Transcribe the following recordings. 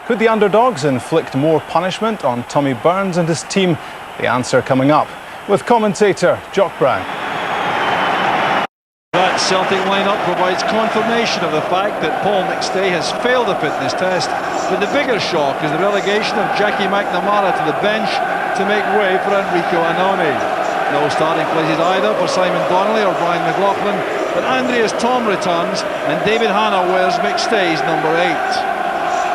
Could the underdogs inflict more punishment on Tommy Burns and his team? The answer coming up with commentator Jock Brown. That Celtic lineup provides confirmation of the fact that Paul McStay has failed the fitness test, but the bigger shock is the relegation of Jackie McNamara to the bench to make way for Enrico Annoni. No starting places either for Simon Donnelly or Brian McLaughlin, but Andreas Thom returns and David Hanna wears McStay's number 8.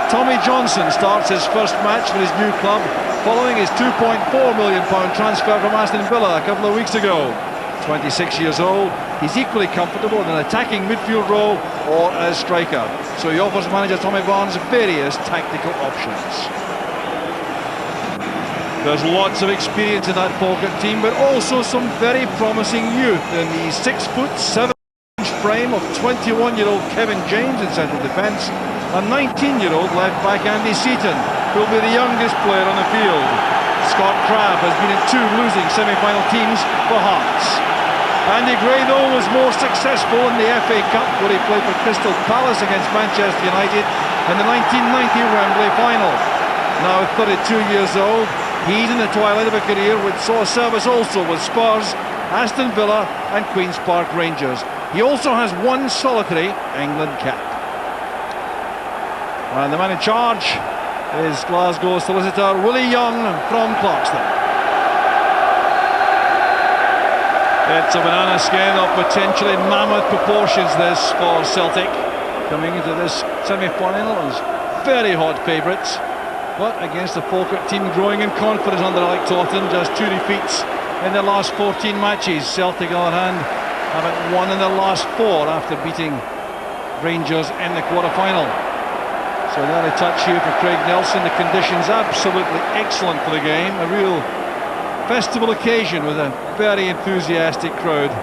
Tommy Johnson starts his first match for his new club following his £2.4 million transfer from Aston Villa a couple of weeks ago. 26 years old, he's equally comfortable in an attacking midfield role or as striker, so he offers manager Tommy Barnes various tactical options. There's lots of experience in that Falkirk team, but also some very promising youth in the 6'7" frame of 21-year-old Kevin James in central defence and 19-year-old left-back Andy Seaton, who will be the youngest player on the field. Scott Crabb has been in 2 losing semi-final teams for Hearts. Andy Gray, though, was more successful in the FA Cup, where he played for Crystal Palace against Manchester United in the 1990 Wembley final. Now 32 years old, he's in the twilight of a career which saw service also with Spurs, Aston Villa and Queen's Park Rangers. He also has 1 solitary England cap. And the man in charge is Glasgow solicitor Willie Young from Clarkston. It's a banana skin of potentially mammoth proportions, this, for Celtic. Coming into this semi-final as very hot favourites, but against a Falkirk team growing in confidence under Alec Totten. Just 2 defeats in their last 14 matches. Celtic, on the other hand, haven't won in their last 4 after beating Rangers in the quarter-final. So an early touch here for Craig Nelson. The conditions absolutely excellent for the game. A real festival occasion with a very enthusiastic crowd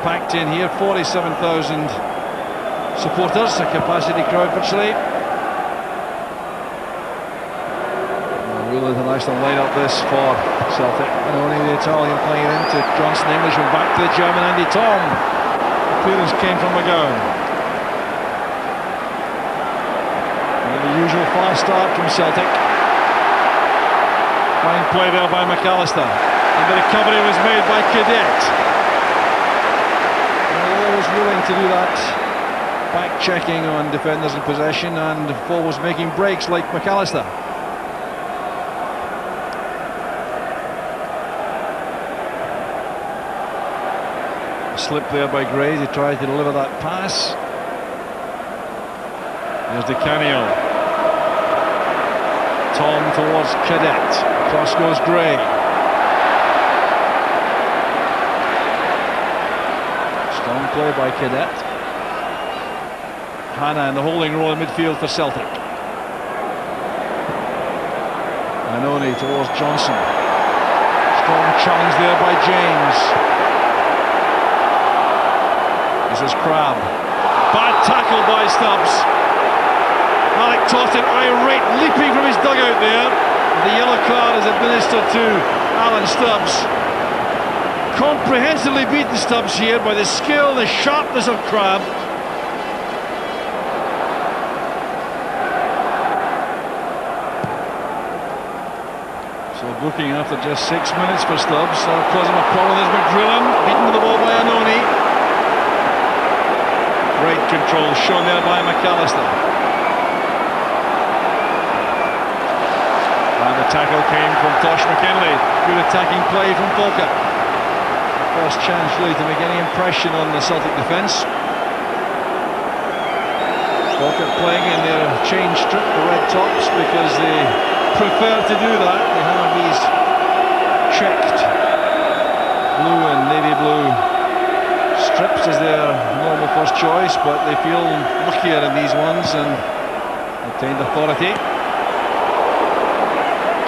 packed in here. 47,000 supporters, a capacity crowd virtually. A real international lineup this for Celtic. And only the Italian playing it into Johnson, Englishman back to the German Andy Thom. Clearance came from McGowan. Usual fast start from Celtic. Fine play there by McAllister, and the recovery was made by Cadet. Always willing to do that, back checking on defenders in possession, and forwards making breaks like McAllister. A slip there by Gray. He tried to deliver that pass. There's Di Canio. Thom towards Cadet. Across goes Gray. Strong play by Cadet. Hanna in the holding role in midfield for Celtic. Annoni towards Johnson. Strong challenge there by James. This is Crabb. Bad tackle by Stubbs. Alec Totten irate, leaping from his dugout there. The yellow card is administered to Alan Stubbs. Comprehensively beaten Stubbs here by the skill, the sharpness of Crabb. So booking after just 6 minutes for Stubbs. So causing a problem. There's McGrillen, beaten to the ball by Annoni. Great control shown there by McAllister. The tackle came from Tosh McKinley. Good attacking play from Falkirk. First chance really to make any impression on the Celtic defence. Falkirk playing in their change strip, the red tops, because they prefer to do that. They have these checked blue and navy blue strips as their normal first choice, but they feel luckier in these ones and obtained authority.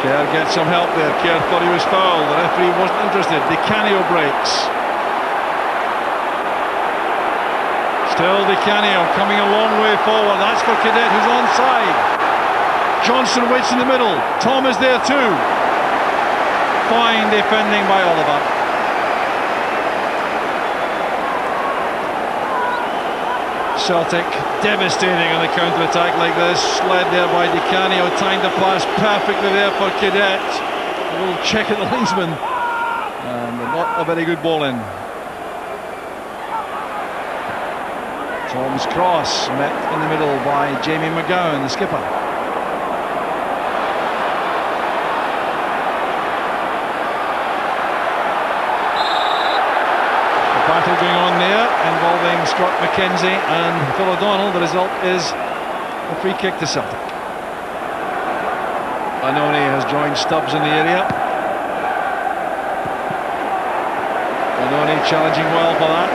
Kerr gets some help there. Kerr thought he was fouled. The referee wasn't interested. Di Canio breaks. Still Di Canio coming a long way forward. That's for Cadet, who's onside. Johnson waits in the middle. Thom is there too. Fine defending by Oliver. Celtic devastating on the counter-attack like this, led there by Di Canio, timed the pass perfectly there for Cadet. A little check at the linesman, and not a very good ball in. Tom's cross met in the middle by Jamie McGowan, the skipper. Battle going on there involving Scott McKenzie and Phil O'Donnell. The result is a free kick to Celtic. Anoni has joined Stubbs in the area. Anoni challenging well for that.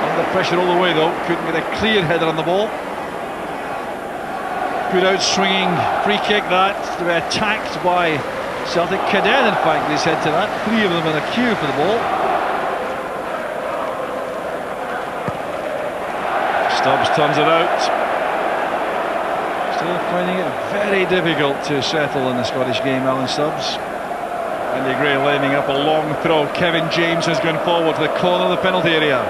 Under pressure all the way though, couldn't get a clear header on the ball. Good out swinging free kick that, to be attacked by Celtic. Cadet in fact they said to that, 3 of them in a queue for the ball. Stubbs turns it out. Still finding it very difficult to settle in the Scottish game, Alan Stubbs. Andy Gray lining up a long throw. Kevin James has gone forward to the corner of the penalty area.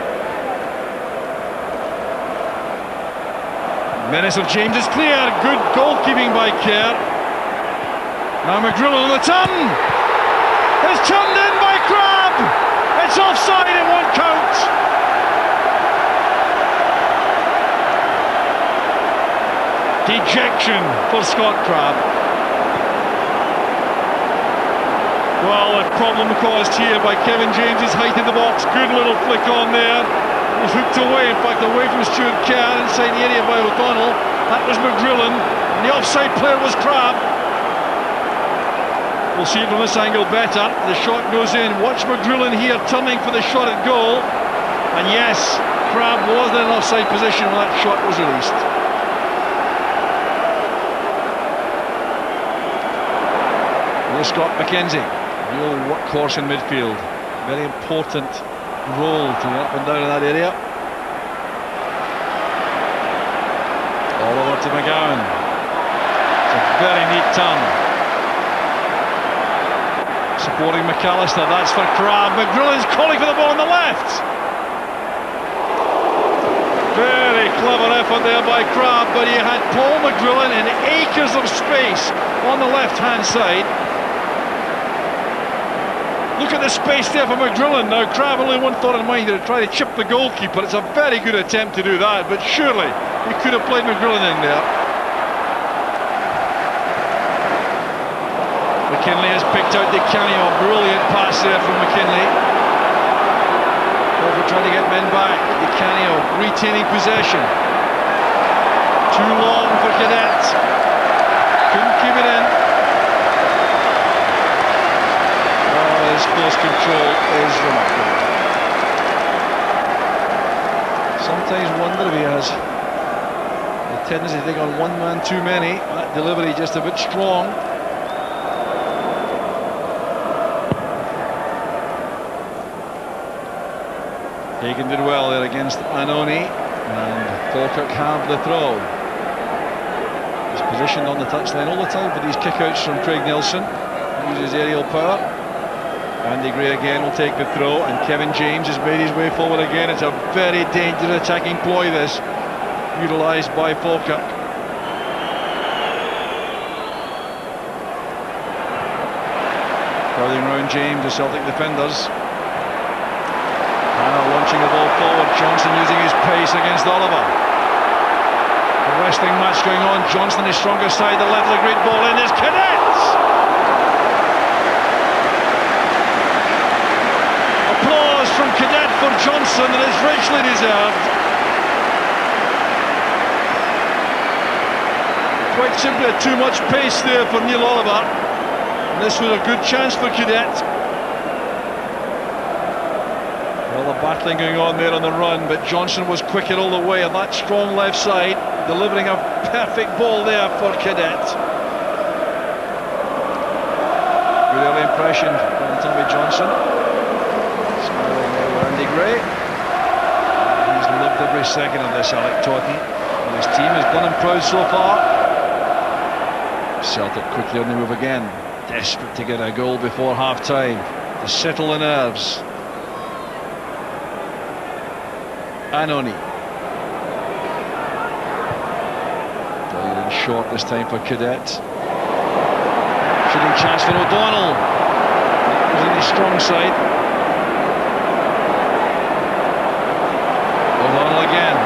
Menace of James is clear. Good goalkeeping by Kerr. Now McGrillen on the turn. It's turned in by Crabbe. It's offside, it won't count. Dejection for Scott Crabbe. Well, a problem caused here by Kevin James's height in the box. Good little flick on there. It was hooked away, in fact away from Stuart Kerr inside the area by O'Donnell. That was McGrillen, and the offside player was Crabbe. We'll see it from this angle better. The shot goes in. Watch McGrillen here turning for the shot at goal. And yes, Crabbe was in an offside position when that shot was released. Scott McKenzie, real workhorse in midfield, very important role to up and down in that area. All over to McGowan. It's a very neat turn. Supporting McAllister, that's for Crabbe. McGrillen's calling for the ball on the left. Very clever effort there by Crabbe, but he had Paul McGrillen in acres of space on the left-hand side. Look at the space there for McGrillen. Now Crabbe only one thought in mind, to try to chip the goalkeeper. It's a very good attempt to do that, but surely he could have played McGrillen in there. McKinley has picked out Di Canio. Brilliant pass there from McKinley. Over trying to get men back. Di Canio retaining possession. Too long for Cadet. Couldn't keep it in. His close control is remarkable. Sometimes wonder if he has the tendency to take on one man too many. That delivery just a bit strong. Hagen did well there against Anoni, and Falkirk have the throw. He's positioned on the touchline all the time for these kickouts from Craig Nelson. He uses aerial power. Andy Gray again will take the throw, and Kevin James has made his way forward again. It's a very dangerous attacking ploy, this, utilised by Falkirk. Crowding round James, the Celtic defenders. Hannah launching the ball forward, Johnson using his pace against Oliver. A wrestling match going on, Johnson is stronger side, the left, a great ball in, there's Cadet! From Cadet for Johnson, and it's richly deserved. Quite simply too much pace there for Neil Oliver, and this was a good chance for Cadet. Well, the battling going on there on the run, but Johnson was quicker all the way on that strong left side, delivering a perfect ball there for Cadet. Good early impression from Tommy Johnson. Andy Gray. He's loved every second of this, Alec Totten, and his team has done him proud so far. Celtic quickly on the move again, desperate to get a goal before half-time to settle the nerves. Anoni. short this time for Cadet. Shooting chance for O'Donnell. That was in his strong side. O'Donnell again.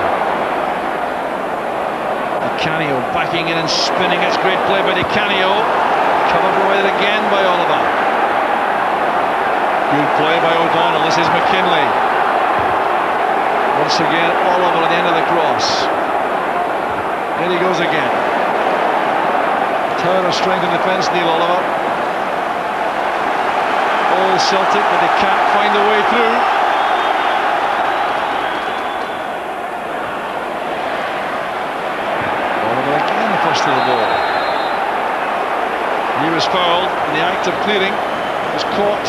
Di Canio backing in and spinning. It's great play by Di Canio. Covered away again by Oliver. Good play by O'Donnell. This is McKinley. Once again, Oliver at the end of the cross. There he goes again. Tower of strength in defence, Neil Oliver. All Celtic, but they can't find a way through. Oliver again first to the ball. He was fouled in the act of clearing. Was caught.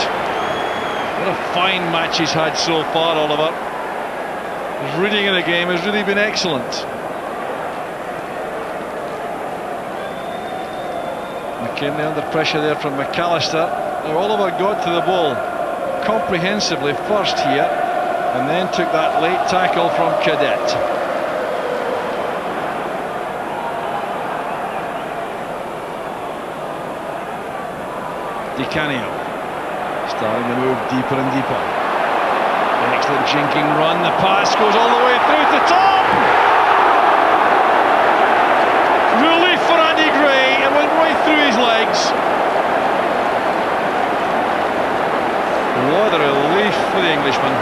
What a fine match he's had so far, Oliver. His reading of the game has really been excellent. McKinley under pressure there from McAllister. Now Oliver got to the ball comprehensively first here, and then took that late tackle from Cadet. Di Canio starting to move deeper and deeper. Excellent jinking run. The pass goes all the way through to top. Relief for Andy Gray. It went right through his legs. What a relief for the Englishman.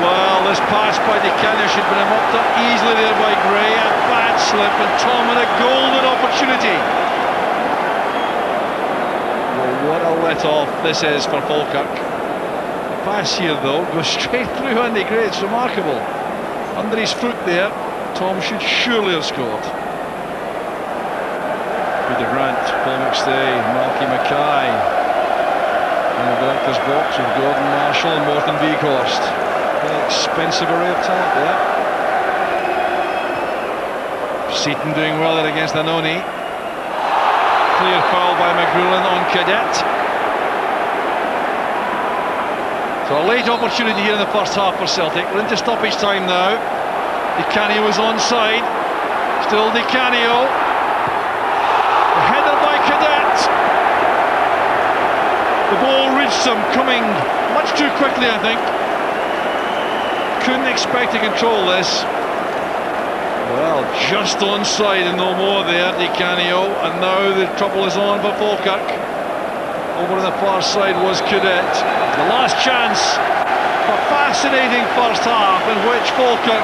Well, this pass by Di Canio should have been mopped up easily there by Gray. A bad slip, and Tom had a golden opportunity. What a let-off this is for Falkirk. The pass here, though, goes straight through Andy Gray. It's remarkable. Under his foot there, Tom should surely have scored. Peter Grant, Paul McStay, Malky Mackay in the director's box with Gordon Marshall and Morton Weghorst. An expensive array of talent there. Seaton doing well there against Annoni. Clear foul by McGrullin on Cadet. So a late opportunity here in the first half for Celtic. We're into stoppage time now. Di Canio was onside. Still Di Canio. The header by Cadet. The ball reached him coming much too quickly, I think. Couldn't expect to control this. Well, just onside and no more there, Di Canio, and now the trouble is on for Falkirk. Over on the far side was Cadet. The last chance for a fascinating first half in which Falkirk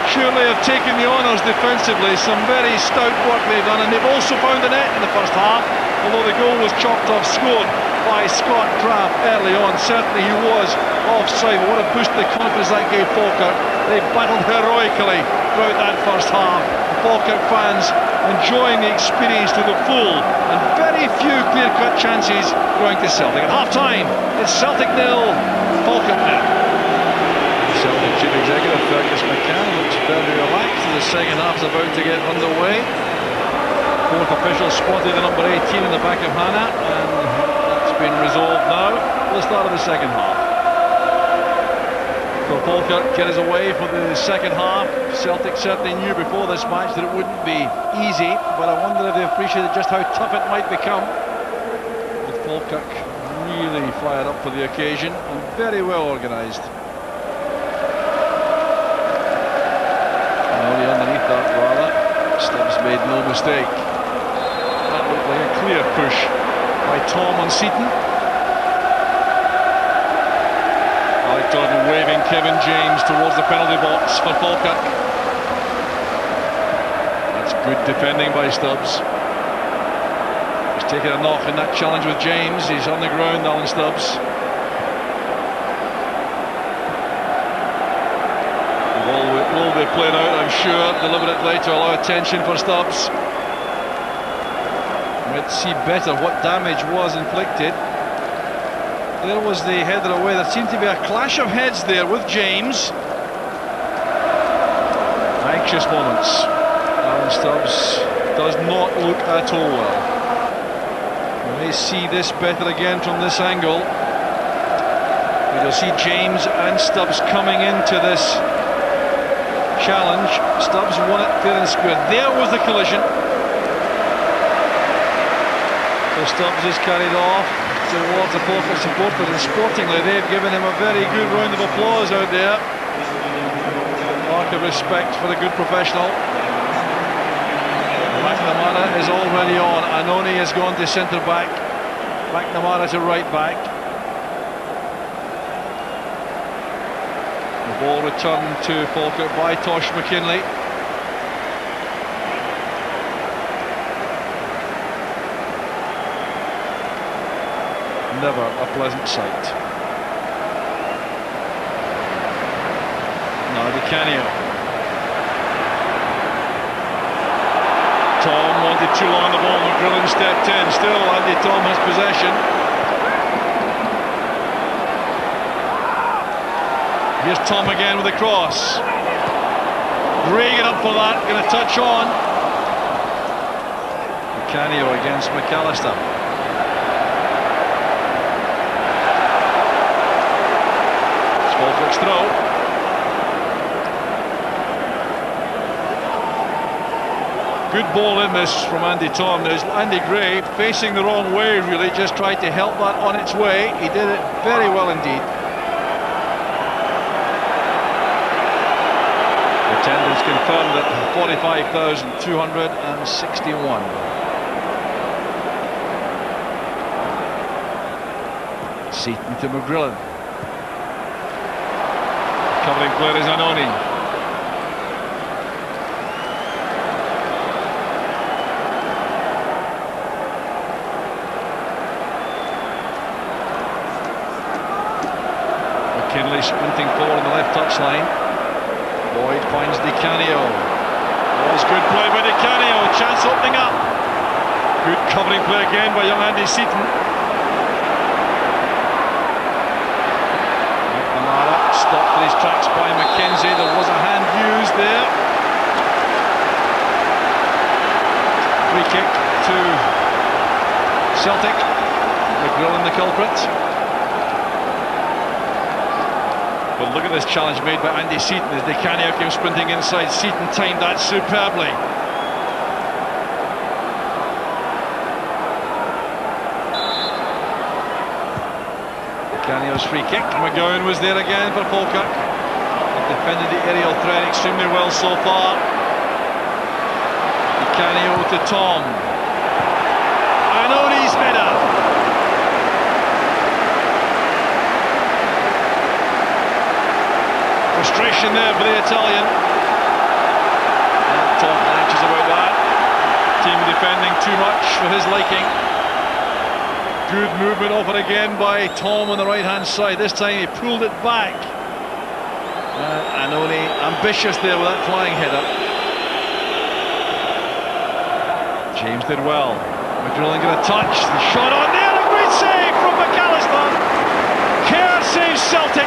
surely have taken the honours defensively. Some very stout work they've done, and they've also found the net in the first half, although the goal was chopped off, scored by Scott Craft early on. Certainly he was offside, but what a boost of the confidence that gave Falkirk. They battled heroically throughout that first half. The Falkirk fans enjoying the experience to the full, and very few clear-cut chances going to Celtic. At half-time, it's Celtic 0, Falkirk 0. Celtic Chief Executive Fergus McCann looks very relaxed as the second half's about to get underway. Fourth official spotted the number 18 in the back of Hannah, and that's been resolved now for the start of the second half. So Falkirk get us away for the second half. Celtic certainly knew before this match that it wouldn't be easy, but I wonder if they appreciated just how tough it might become. With Falkirk really fired up for the occasion and very well organised. Only underneath that, rather. Stubbs made no mistake. That looked like a clear push by Tom on Seaton. Alec Jordan waving Kevin James towards the penalty box for Falkirk. That's good defending by Stubbs. He's taking a knock in that challenge with James. He's on the ground, Alan Stubbs. The ball will be played out, I'm sure, deliberately to allow attention for Stubbs. Let's see better what damage was inflicted. There was the header away. There seemed to be a clash of heads there with James. Anxious moments. Alan Stubbs does not look at all well. We may see this better again from this angle. You'll see James and Stubbs coming into this challenge. Stubbs won it fair and square. There was the collision. So Stubbs is carried off towards the Falkirk supporters, and sportingly they've given him a very good round of applause out there. Mark of respect for the good professional. McNamara is already on. Anoni has gone to centre back. McNamara to right back. The ball returned to Falkirk by Tosh McKinley. Never a pleasant sight. Now Di Canio. Tom wanted too long the ball. McGrillen stepped in. Still Andy Tom has possession. Here's Tom again with a cross. Regan up for that. Going to touch on. Di Canio against McAllister. Falkirk's throw. Good ball in this from Andy Tom. There's Andy Gray facing the wrong way, really, just tried to help that on its way. He did it very well indeed. Attendance confirmed at 45,261. Seaton to McGrillen. Covering player is Anoni. McKinley sprinting forward on the left touchline. Boyd finds Di Canio. That was good play by Di Canio. Chance opening up. Good covering play again by young Andy Seaton. Stopped in his tracks by McKenzie. There was a hand used there. Free kick to Celtic. McGrillen the culprit. But look at this challenge made by Andy Seaton as Di Canio came sprinting inside. Seaton timed that superbly. Canio's free kick. McGowan was there again for Falkirk. They've defended the aerial threat extremely well so far. Di Canio to Tom. Anoni's header. Frustration there for the Italian. Tom anxious about that. Team defending too much for his liking. Good movement over again by Tom on the right hand side. This time he pulled it back. Anoni ambitious there with that flying header. James did well. McGrillen got a touch. The shot on there. A great save from McAllister. Kerr saves Celtic.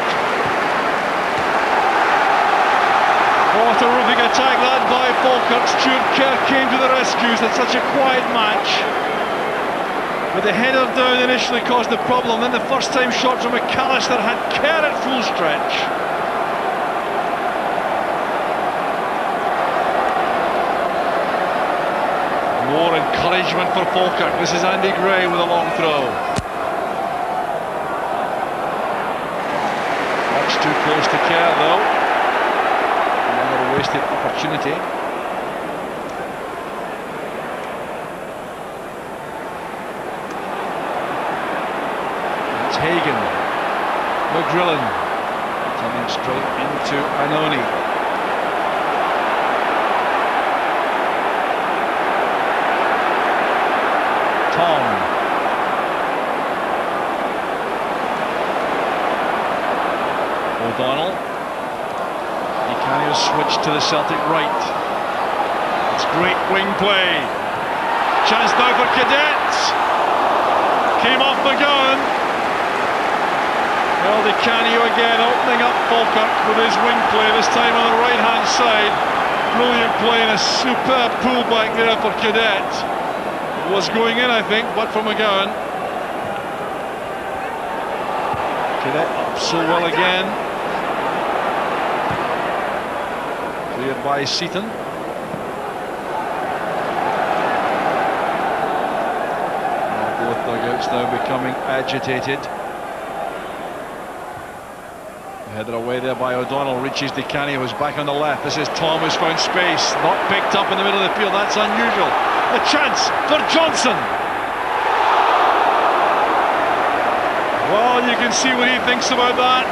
Oh, terrific attack that by Falkirk. Stuart Kerr came to the rescues. It's such a quiet match. But the header down initially caused the problem. Then the first time shot from McAllister had Kerr at full stretch. More encouragement for Falkirk. This is Andy Gray with a long throw. Much too close to Kerr though. Another wasted opportunity. Hagen, McGrillen coming straight into Anoni. Tom. O'Donnell. Di Canio switch to the Celtic right. It's great wing play. Chance now for Cadets. Came off McGowan. Well, Di Canio again opening up Falkirk with his wing play, this time on the right hand side. Brilliant play and a superb pullback there for Cadet. It was going in, I think, but for McGowan. Cadet up so well again. The by Seaton. Both dugouts now becoming agitated. Headed away there by O'Donnell, reaches Di Canio, who's back on the left. This is Tom, who's found space, not picked up in the middle of the field. That's unusual. A chance for Johnson. Well, you can see what he thinks about that.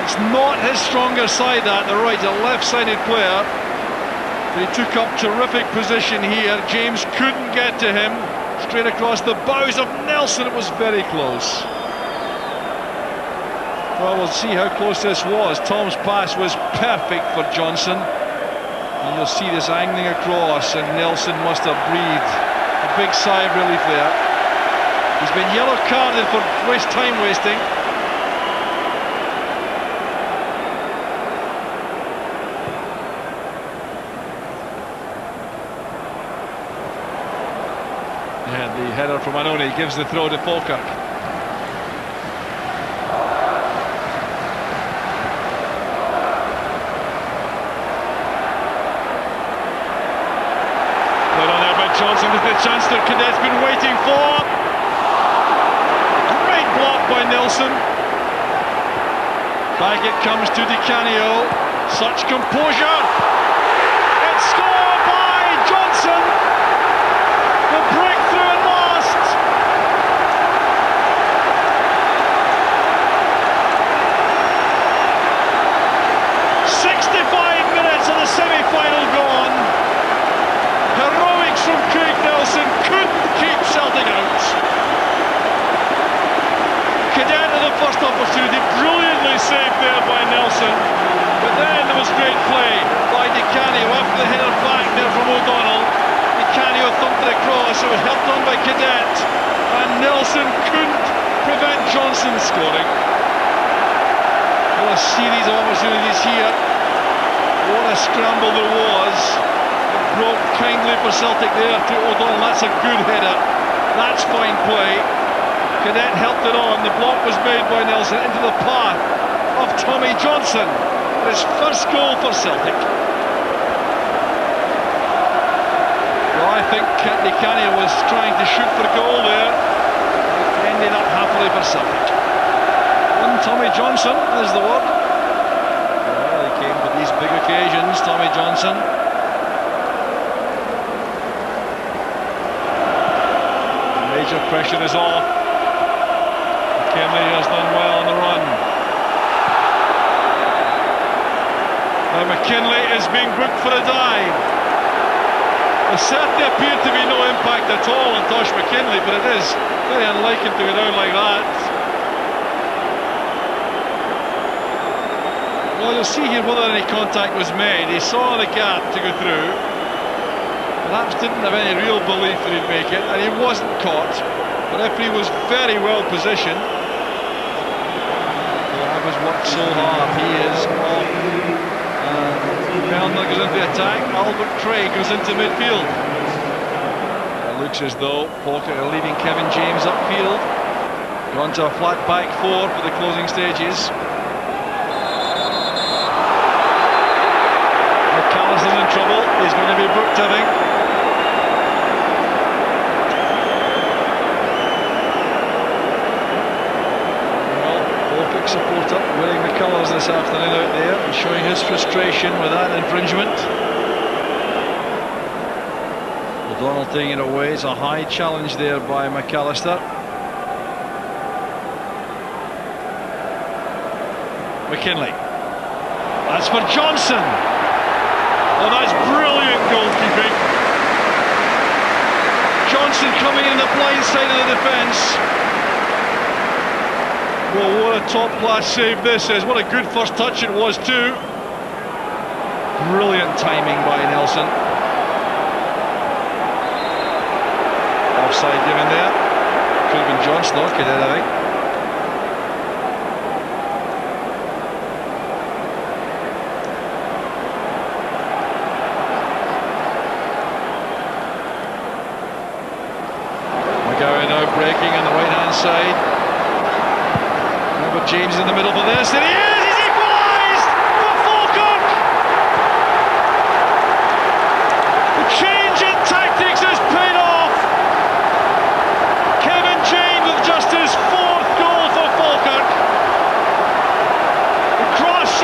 It's not his stronger side, that, the right, a left-sided player. He took up terrific position here. James couldn't get to him. Straight across the bows of Nelson, it was very close. Well, we'll see how close this was. Tom's pass was perfect for Johnson. And you'll see this angling across, and Nelson must have breathed a big sigh of relief there. He's been yellow carded for time wasting. And the header from Anoni gives the throw to Falkirk. Johnson with the chance that Cadet's been waiting for. Great block by Nelson. Back it comes to Di Canio. Such composure. It's scored by Johnson. The breakthrough at last. "65 minutes of the semi-final gone. Heroics from Craig Nelson couldn't keep Celtic out. Cadet at the first opportunity, brilliantly saved there by Nelson. But then there was great play by Di Canio after the header back there from O'Donnell. Di Canio thumped it across, it was helped on by Cadet, and Nelson couldn't prevent Johnson scoring. What a series of opportunities here. What a scramble there was. Broke kindly for Celtic there to O'Donnell. That's a good header. That's fine play. Cadet helped it on. The block was made by Nelson into the path of Tommy Johnson. His first goal for Celtic. Well, I think Di Canio was trying to shoot for goal there. It ended up happily for Celtic. And Tommy Johnson is the word. Well, he came for these big occasions, Tommy Johnson. Major pressure is off. McKinley has done well on the run. Now McKinley is being booked for a dive. There certainly appeared to be no impact at all on Tosh McKinley, but it is very unlike him to go down like that. Well, you'll see here whether any contact was made. He saw the gap to go through. Perhaps didn't have any real belief that he'd make it, and he wasn't caught. The referee was very well positioned. He has worked so hard. He is off. Mellor goes into the attack. Albert Craig goes into midfield. It looks as though Falkirk are leaving Kevin James upfield. Gone to a flat back four for the closing stages. McAllister's in trouble. He's going to be booked, I think. Supporter Willie McCullers this afternoon out there and showing his frustration with that infringement. O'Donnell taking it away. It's a high challenge there by McAllister. McKinley. That's for Johnson. Oh, that's brilliant goalkeeping. Johnson coming in the blind side of the defence. Well, what a top-class save this is. What a good first touch it was too. Brilliant timing by Nelson. Offside given there. Could have been John Snock, it did, I think. McGowan now breaking on the right-hand side. James in the middle for this, and he is! He's equalised for Falkirk!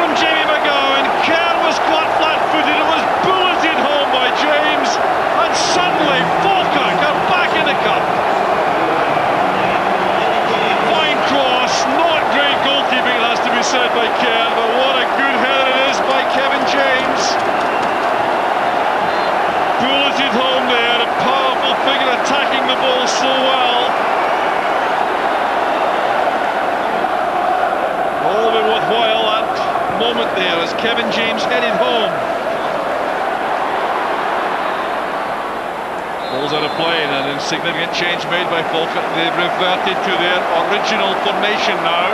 from Jamie McGowan. Kerr was caught flat-footed. It was bulleted home by James, and suddenly Falkirk are back in the cup. Fine cross, not great goalkeeping, it has to be said, by Kerr, but what a good header it is by Kevin James. Bulleted home there, a powerful figure attacking the ball so well. All been worthwhile that moment there as Kevin James headed home. Ball's out of play and an insignificant change made by Falkirk. They've reverted to their original formation now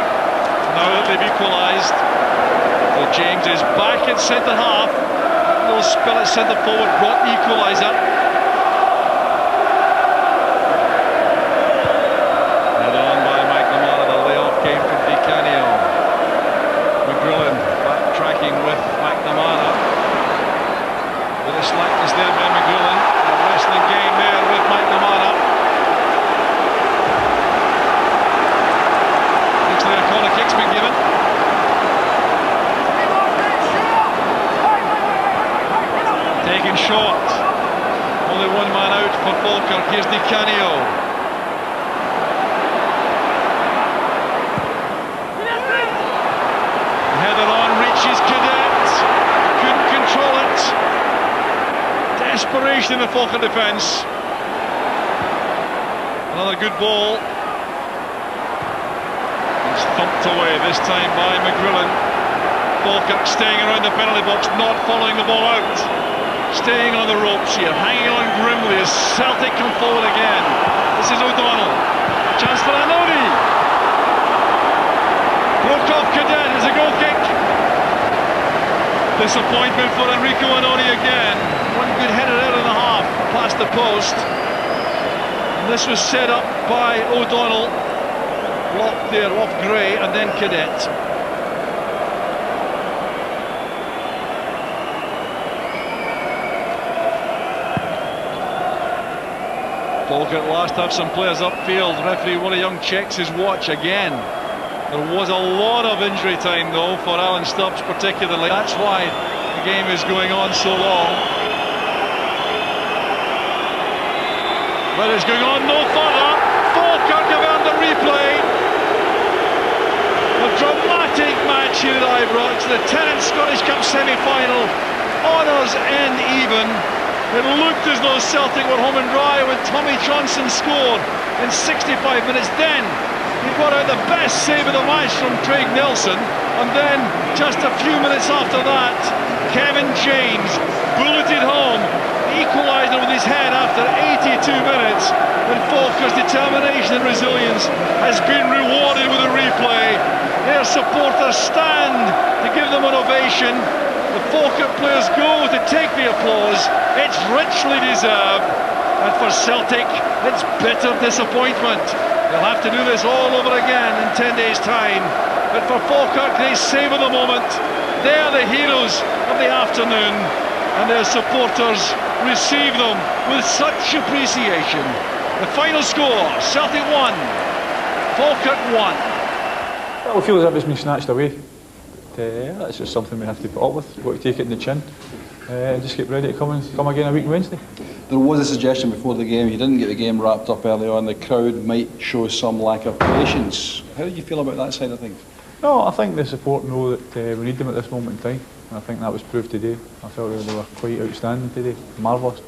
that they've equalised. So James is back at centre half. No spell at centre forward brought the equaliser. Head on by McNamara, the layoff came from Di Canio. McGrillen backtracking with McNamara. Bit of slackness there by McGrillen. A wrestling game there with McNamara. Looks like a corner kick's been given. Taken short. Only one man out for Falkirk. Here's Di Canio. Header on, reaches Cadet. Couldn't control it. Desperation in the Falkirk defence. Another good ball. It's thumped away this time by McGrillen. Falkirk staying around the penalty box, not following the ball out. Staying on the ropes here, hanging on grimly as Celtic come forward again. This is O'Donnell. Chance for Anodi. Broke off Cadet as a goal kick. Disappointment for Enrico Anodi again. One good header out of the half, past the post. And this was set up by O'Donnell. Blocked there off Gray and then Cadet. Falkirk last have some players upfield. Referee Willie Young checks his watch again. There was a lot of injury time though for Alan Stubbs particularly. That's why the game is going on so long. But it's going on no further. Falkirk have earned the replay. A dramatic match here at Ibrox. The 10th Scottish Cup semi-final. Honours end even. It looked as though Celtic were home and dry when Tommy Johnson scored in 65 minutes. Then he got out the best save of the match from Craig Nelson, and then just a few minutes after that, Kevin James bulleted home, equalised with his head after 82 minutes, and Falkirk's determination and resilience has been rewarded with a replay. Their supporters stand to give them an ovation. The Falkirk players go to take the applause. It's richly deserved, and for Celtic it's bitter disappointment. They'll have to do this all over again in 10 days' time, but for Falkirk they savour the moment. They're the heroes of the afternoon, and their supporters receive them with such appreciation. The final score, Celtic 1, Falkirk 1. Well, we feel as if it's been snatched away. That's just something we have to put up with. We've got to take it in the chin and just get ready to come again a week Wednesday. There was a suggestion before the game, you didn't get the game wrapped up early on, the crowd might show some lack of patience. How do you feel about that side of things? No, I think the support know that we need them at this moment in time, and I think that was proved today. I felt they were quite outstanding today, marvellous,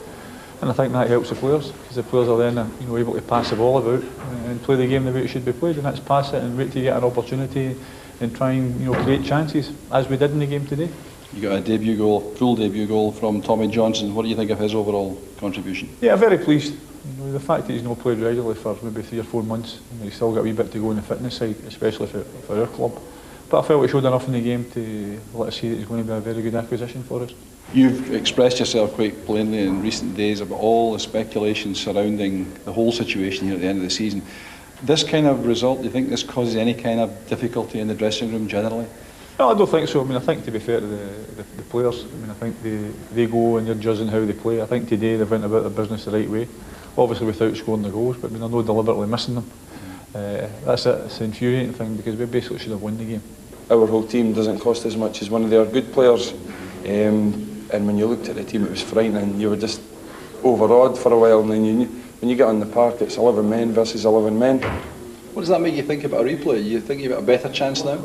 and I think that helps the players, because the players are then able to pass the ball about and play the game the way it should be played, and that's pass it and wait to get an opportunity and try and create chances, as we did in the game today. You got a debut goal, full debut goal from Tommy Johnson. What do you think of his overall contribution? Yeah, very pleased. The fact that he's not played regularly for maybe 3 or 4 months, he's still got a wee bit to go on the fitness side, especially for our club. But I felt we showed enough in the game to let us see that he's going to be a very good acquisition for us. You've expressed yourself quite plainly in recent days about all the speculation surrounding the whole situation here at the end of the season. This kind of result, do you think this causes any kind of difficulty in the dressing room generally? No, I don't think so. I think to be fair to the players, I think they go and you're judging how they play. I think today they went about their business the right way, obviously without scoring the goals, but they're not deliberately missing them. That's it. It's an infuriating thing, because we basically should have won the game. our whole team doesn't cost as much as one of their good players. And when you looked at the team, it was frightening. You were just overawed for a while, and then you knew, when you get on the park, it's 11 men versus 11 men. What does that make you think about a replay? You think you've got a better chance now?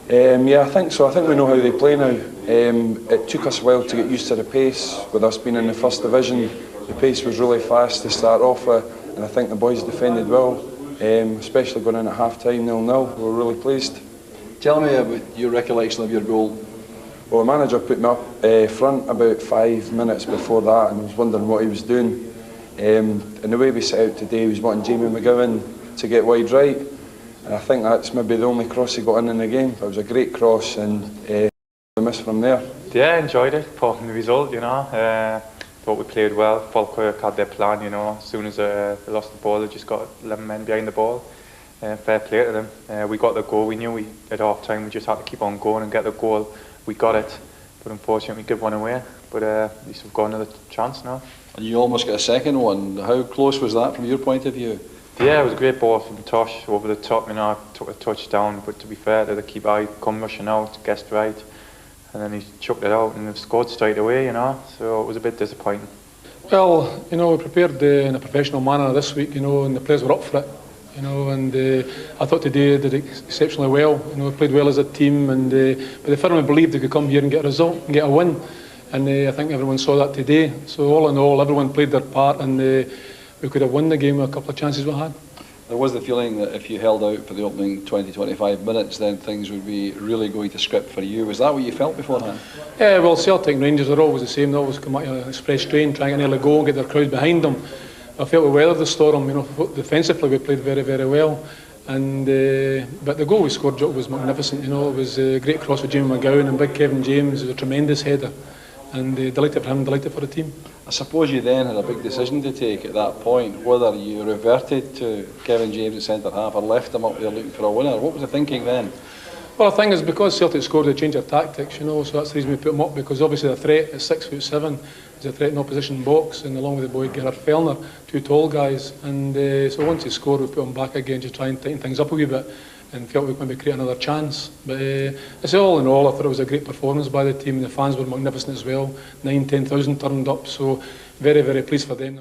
Yeah, I think so. I think we know how they play now. It took us a while to get used to the pace. With us being in the first division, the pace was really fast to start off with, and I think the boys defended well, especially going in at half-time 0-0. We were really pleased. Tell me about your recollection of your goal. Well, the manager put me up front about 5 minutes before that, and I was wondering what he was doing. And the way we set out today, he was wanting Jamie McGowan to get wide right. And I think that's maybe the only cross he got in the game. It was a great cross, and we missed from there. Yeah, I enjoyed it, apart from the result, you know. Thought we played well. Falkirk had their plan, you know. As soon as they lost the ball, they just got 11 men behind the ball. Fair play to them. We got the goal. We knew at half time we just had to keep on going and get the goal. We got it, but unfortunately we gave one away. But at least we've got another chance now. And you almost got a second one. How close was that from your point of view? Yeah, it was a great ball from Tosh over the top. You know, I took a touchdown, but to be fair to the keeper, I come rushing out, guessed right, and then he chucked it out and they've scored straight away. You know, so it was a bit disappointing. Well, you know, we prepared in a professional manner this week. You know, and the players were up for it. You know, and I thought today they did exceptionally well. You know, we played well as a team, and but they firmly believed they could come here and get a result and get a win. And I think everyone saw that today. So all in all, everyone played their part, and we could have won the game with a couple of chances we had. There was the feeling that if you held out for the opening 20-25 minutes, then things would be really going to script for you. Was that what you felt beforehand? Yeah, well, Celtic and Rangers are always the same. They always come at you an express train, trying to get an early goal and get their crowd behind them. I felt we weathered the storm. You know, defensively we played very, very well. And but the goal we scored, Jock, was magnificent. You know, it was a great cross with Jamie McGowan, and big Kevin James was a tremendous header. And delighted for him, delighted for the team. I suppose you then had a big decision to take at that point, whether you reverted to Kevin James at centre half or left him up there looking for a winner. What was the thinking then? Well, the thing is, because Celtic scored, they changed their tactics, you know, so that's the reason we put him up, because obviously the threat at 6'7" is a threat in opposition box, and along with the boy Gerard Fellner, two tall guys, and so once he scored, we put him back again to try and tighten things up a wee bit, and felt we could maybe create another chance. But it's all in all, I thought it was a great performance by the team, and the fans were magnificent as well. 9,000-10,000 turned up, so very, very pleased for them.